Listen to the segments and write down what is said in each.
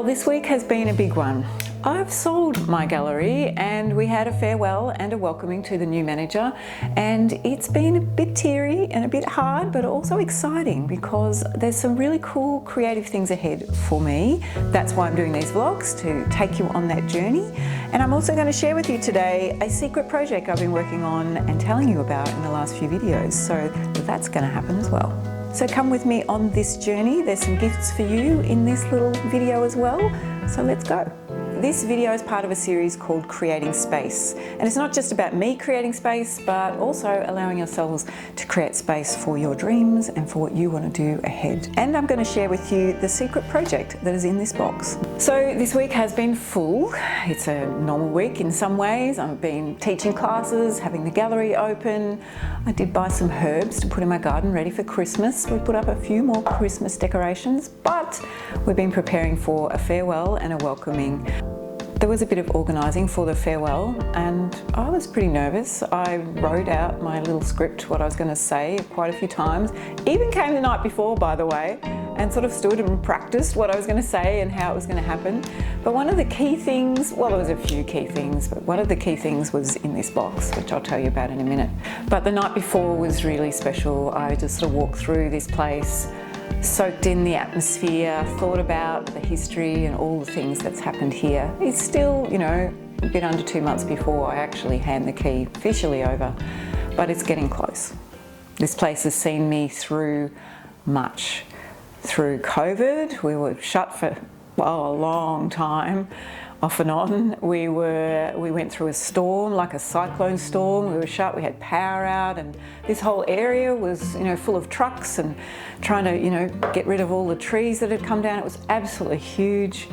Well, this week has been a big one. I've sold my gallery and we had a farewell and a welcoming to the new manager, and it's been a bit teary and a bit hard, but also exciting because there's some really cool creative things ahead for me. That's why I'm doing these vlogs, to take you on that journey. And I'm also going to share with you today a secret project I've been working on and telling you about in the last few videos. So that's going to happen as well. So come with me on this journey. There's some gifts for you in this little video as well. So let's go. This video is part of a series called Creating Space. And it's not just about me creating space, but also allowing yourselves to create space for your dreams and for what you want to do ahead. And I'm going to share with you the secret project that is in this box. So this week has been full. It's a normal week in some ways. I've been teaching classes, having the gallery open. I did buy some herbs to put in my garden ready for Christmas. We put up a few more Christmas decorations, but we've been preparing for a farewell and a welcoming. There was a bit of organising for the farewell and I was pretty nervous. I wrote out my little script, what I was going to say quite a few times. Even came the night before, by the way, and sort of stood and practiced what I was going to say and how it was going to happen. But one of the key things, well, there was a few key things, but one of the key things was in this box, which I'll tell you about in a minute. But the night before was really special. I just sort of walked through this place, soaked in the atmosphere, thought about the history and all the things that's happened here. It's still, you know, a bit under 2 months before I actually hand the key officially over, but it's getting close. This place has seen me through much. Through COVID, we were shut for, well, a long time, off and on. We went through a storm, like a cyclone storm. We were shut, we had power out, and this whole area was, you know, full of trucks and trying to, you know, get rid of all the trees that had come down. It was absolutely huge.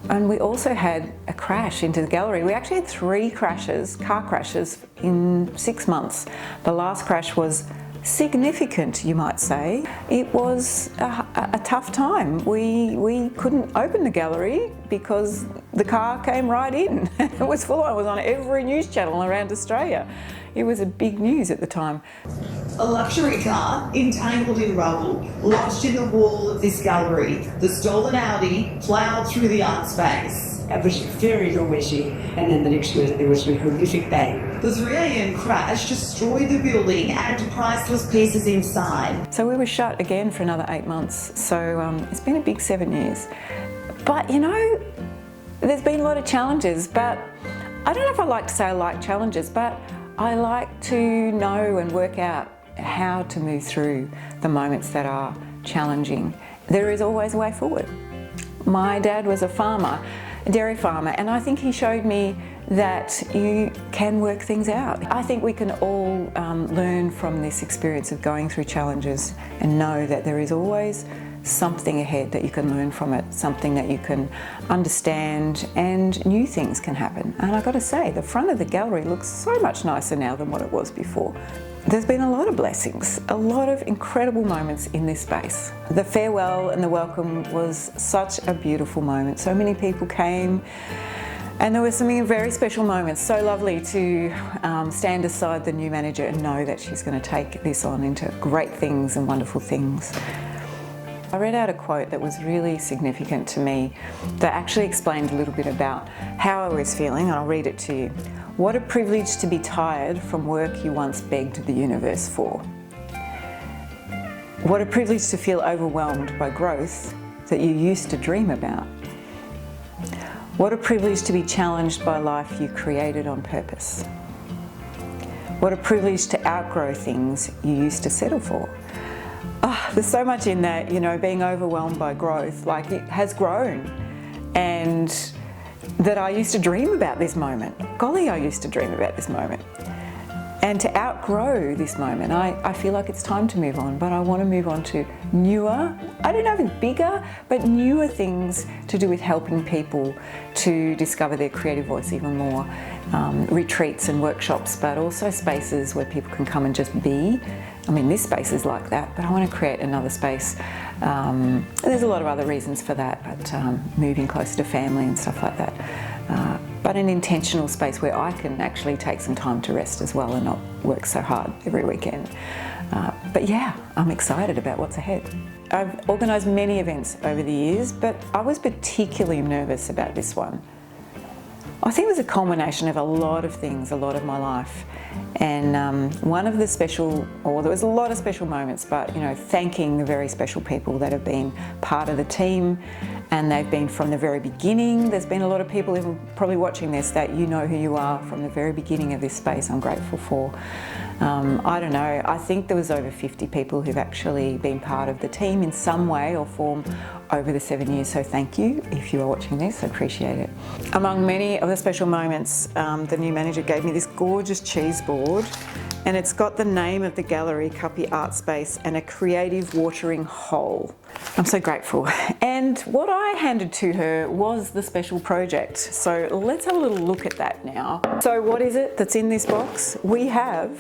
And we also had a crash into the gallery. We actually had 3 crashes, car crashes, in 6 months. The last crash was significant, you might say. It was a tough time. We couldn't open the gallery because the car came right in. It was full on. It was on every news channel around Australia. It was a big news at the time. A luxury car entangled in rubble, lodged in the wall of this gallery. The stolen Audi ploughed through the art space. It was very noisy, and then the next minute there was a horrific bang. The 3 a.m. crash destroyed the building and priceless pieces inside. So we were shut again for another 8 months. So it's been a big 7 years. But you know, there's been a lot of challenges, but I don't know if I like to say I like challenges, but I like to know and work out how to move through the moments that are challenging. There is always a way forward. My dad was a farmer, a dairy farmer, and I think he showed me that you can work things out. I think we can all learn from this experience of going through challenges and know that there is always something ahead that you can learn from it, something that you can understand, and new things can happen. And I've got to say, the front of the gallery looks so much nicer now than what it was before. There's been a lot of blessings, a lot of incredible moments in this space. The farewell and the welcome was such a beautiful moment. So many people came, and there were some very special moments. So lovely to stand aside the new manager and know that she's going to take this on into great things and wonderful things. I read out a quote that was really significant to me that actually explained a little bit about how I was feeling, and I'll read it to you. What a privilege to be tired from work you once begged the universe for. What a privilege to feel overwhelmed by growth that you used to dream about. What a privilege to be challenged by life you created on purpose. What a privilege to outgrow things you used to settle for. Oh, there's so much in that, you know, being overwhelmed by growth, like it has grown, and that I used to dream about this moment. Golly, I used to dream about this moment. And to outgrow this moment, I feel like it's time to move on, but I want to move on to newer, I don't know if it's bigger, but newer things to do with helping people to discover their creative voice even more. Retreats and workshops, but also spaces where people can come and just be. I mean, this space is like that, but I want to create another space. There's a lot of other reasons for that, but moving closer to family and stuff like that. But an intentional space where I can actually take some time to rest as well and not work so hard every weekend. But yeah, I'm excited about what's ahead. I've organised many events over the years, but I was particularly nervous about this one. I think it was a culmination of a lot of things, a lot of my life. And there was a lot of special moments, but thanking the very special people that have been part of the team, and they've been from the very beginning. There's been a lot of people who are probably watching this that who you are from the very beginning of this space. I'm grateful for. I don't know, I think there was over 50 people who've actually been part of the team in some way or form over the 7 years, so thank you if you are watching this, I appreciate it. Among many of the special moments, the new manager gave me this gorgeous cheese board, and it's got the name of the gallery, Cuppy Art Space, and a creative watering hole. I'm so grateful. And what I handed to her was the special project. So let's have a little look at that now. So what is it that's in this box? We have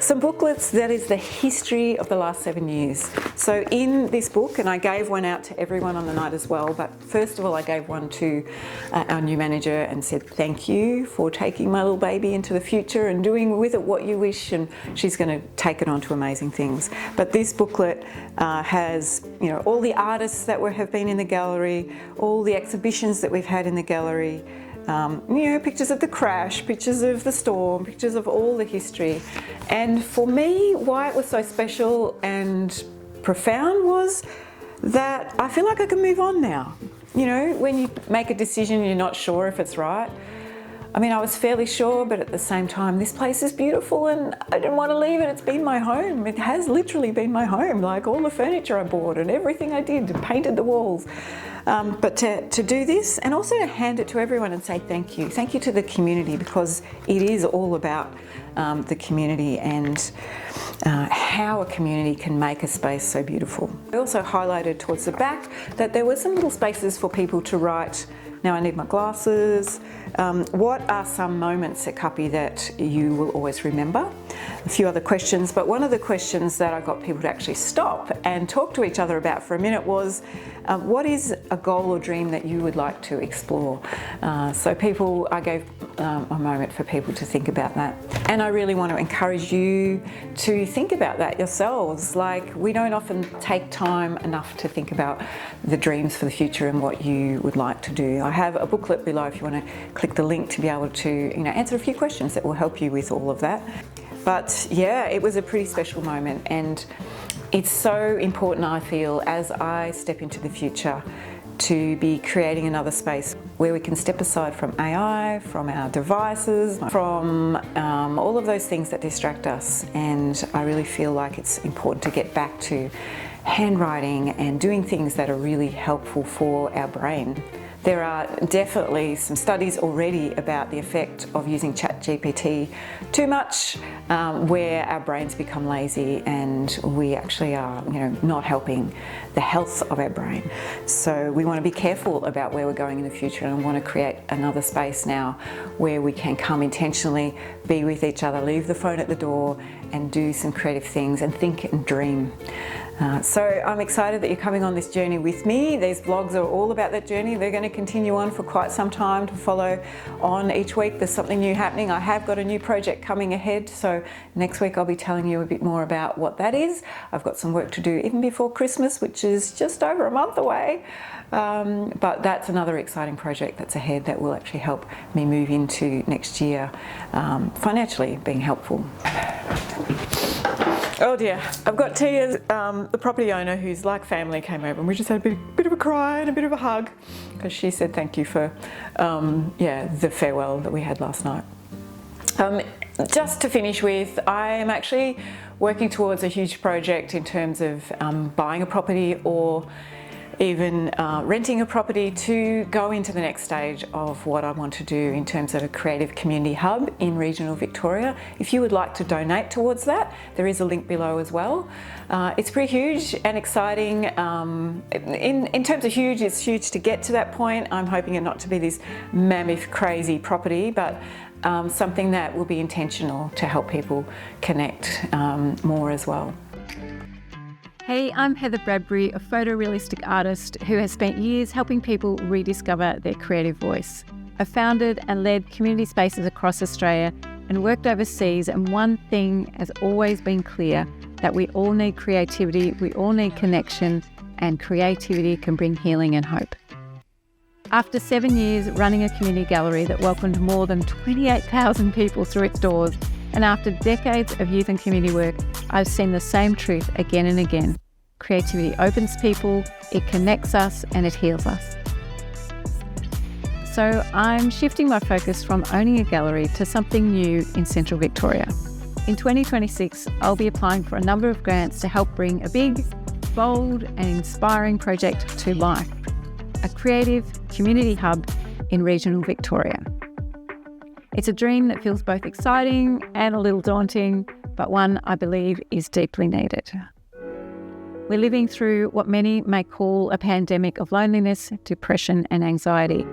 some booklets that is the history of the last 7 years. So in this book, and I gave one out to everyone on the night as well, but first of all I gave one to our new manager and said thank you for taking my little baby into the future and doing with it what you wish, and she's going to take it on to amazing things. But this booklet has all the artists that have been in the gallery, all the exhibitions that we've had in the gallery, pictures of the crash, pictures of the storm, pictures of all the history. And for me, why it was so special and profound was that I feel like I can move on now. When you make a decision and you're not sure if it's right. I mean, I was fairly sure, but at the same time, this place is beautiful and I didn't want to leave it. It's been my home. It has literally been my home, like all the furniture I bought and everything I did and painted the walls. But to do this and also to hand it to everyone and say thank you. Thank you to the community, because it is all about the community and how a community can make a space so beautiful. I also highlighted towards the back that there were some little spaces for people to write, now I need my glasses. What are some moments at Cuppy that you will always remember? A few other questions, but one of the questions that I got people to actually stop and talk to each other about for a minute was, what is a goal or dream that you would like to explore? So I gave a moment for people to think about that. And I really want to encourage you to think about that yourselves. Like, we don't often take time enough to think about the dreams for the future and what you would like to do. I have a booklet below if you want to click the link to be able to answer a few questions that will help you with all of that. But yeah, it was a pretty special moment, and it's so important, I feel, as I step into the future, to be creating another space where we can step aside from AI, from our devices, from all of those things that distract us. And I really feel like it's important to get back to handwriting and doing things that are really helpful for our brain. There are definitely some studies already about the effect of using ChatGPT too much, where our brains become lazy and we actually are, not helping the health of our brain. So we want to be careful about where we're going in the future, and want to create another space now where we can come intentionally, be with each other, leave the phone at the door and do some creative things and think and dream. So I'm excited that you're coming on this journey with me. These vlogs are all about that journey. They're going to continue on for quite some time to follow on each week. There's something new happening. I have got a new project coming ahead, so next week I'll be telling you a bit more about what that is. I've got some work to do even before Christmas, which is just over a month away. But that's another exciting project that's ahead that will actually help me move into next year, financially being helpful. Oh dear, I've got Tia, the property owner, who's like family, came over and we just had a bit of a cry and a bit of a hug, because she said thank you for the farewell that we had last night. Just to finish with, I am actually working towards a huge project in terms of buying a property or even renting a property to go into the next stage of what I want to do in terms of a creative community hub in regional Victoria. If you would like to donate towards that, there is a link below as well. It's pretty huge and exciting. In terms of huge, it's huge to get to that point. I'm hoping it not to be this mammoth crazy property, but something that will be intentional to help people connect more as well. Hey, I'm Heather Bradbury, a photorealistic artist who has spent years helping people rediscover their creative voice. I've founded and led community spaces across Australia and worked overseas, and one thing has always been clear, that we all need creativity, we all need connection, and creativity can bring healing and hope. After 7 years running a community gallery that welcomed more than 28,000 people through its doors, and after decades of youth and community work, I've seen the same truth again and again. Creativity opens people, it connects us, and it heals us. So I'm shifting my focus from owning a gallery to something new in Central Victoria. In 2026, I'll be applying for a number of grants to help bring a big, bold and inspiring project to life. A creative community hub in regional Victoria. It's a dream that feels both exciting and a little daunting, but one I believe is deeply needed. We're living through what many may call a pandemic of loneliness, depression and anxiety.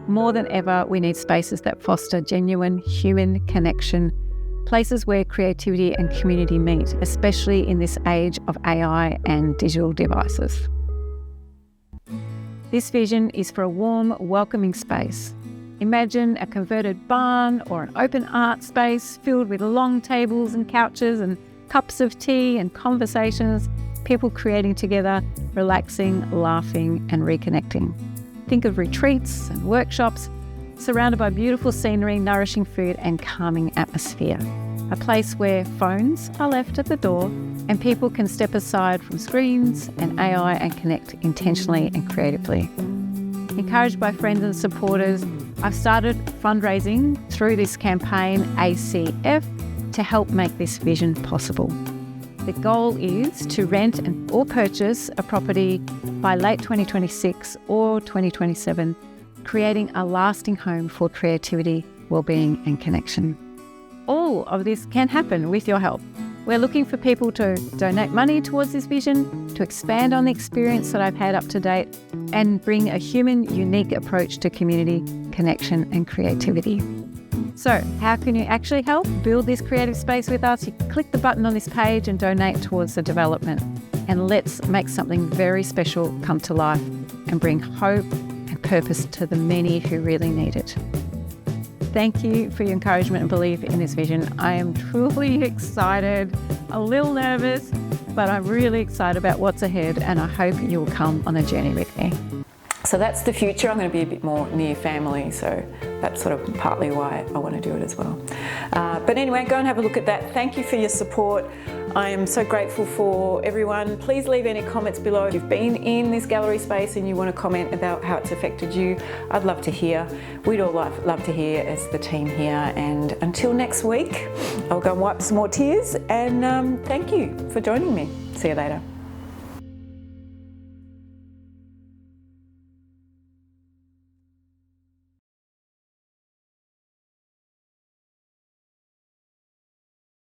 More than ever, we need spaces that foster genuine human connection, places where creativity and community meet, especially in this age of AI and digital devices. This vision is for a warm, welcoming space. Imagine a converted barn or an open art space filled with long tables and couches and cups of tea and conversations, people creating together, relaxing, laughing and reconnecting. Think of retreats and workshops surrounded by beautiful scenery, nourishing food and calming atmosphere. A place where phones are left at the door and people can step aside from screens and AI and connect intentionally and creatively. Encouraged by friends and supporters, I've started fundraising through this campaign ACF to help make this vision possible. The goal is to rent or purchase a property by late 2026 or 2027, creating a lasting home for creativity, wellbeing and connection. All of this can happen with your help. We're looking for people to donate money towards this vision, to expand on the experience that I've had up to date, and bring a human, unique approach to community, connection and creativity. So, how can you actually help build this creative space with us? You click the button on this page and donate towards the development. And let's make something very special come to life and bring hope and purpose to the many who really need it. Thank you for your encouragement and belief in this vision. I am truly excited, a little nervous, but I'm really excited about what's ahead and I hope you'll come on a journey with me. So that's the future. I'm going to be a bit more near family, so that's sort of partly why I want to do it as well. But anyway, go and have a look at that. Thank you for your support. I am so grateful for everyone. Please leave any comments below. If you've been in this gallery space and you want to comment about how it's affected you, I'd love to hear. We'd all love to hear as the team here. And until next week, I'll go and wipe some more tears. And thank you for joining me. See you later.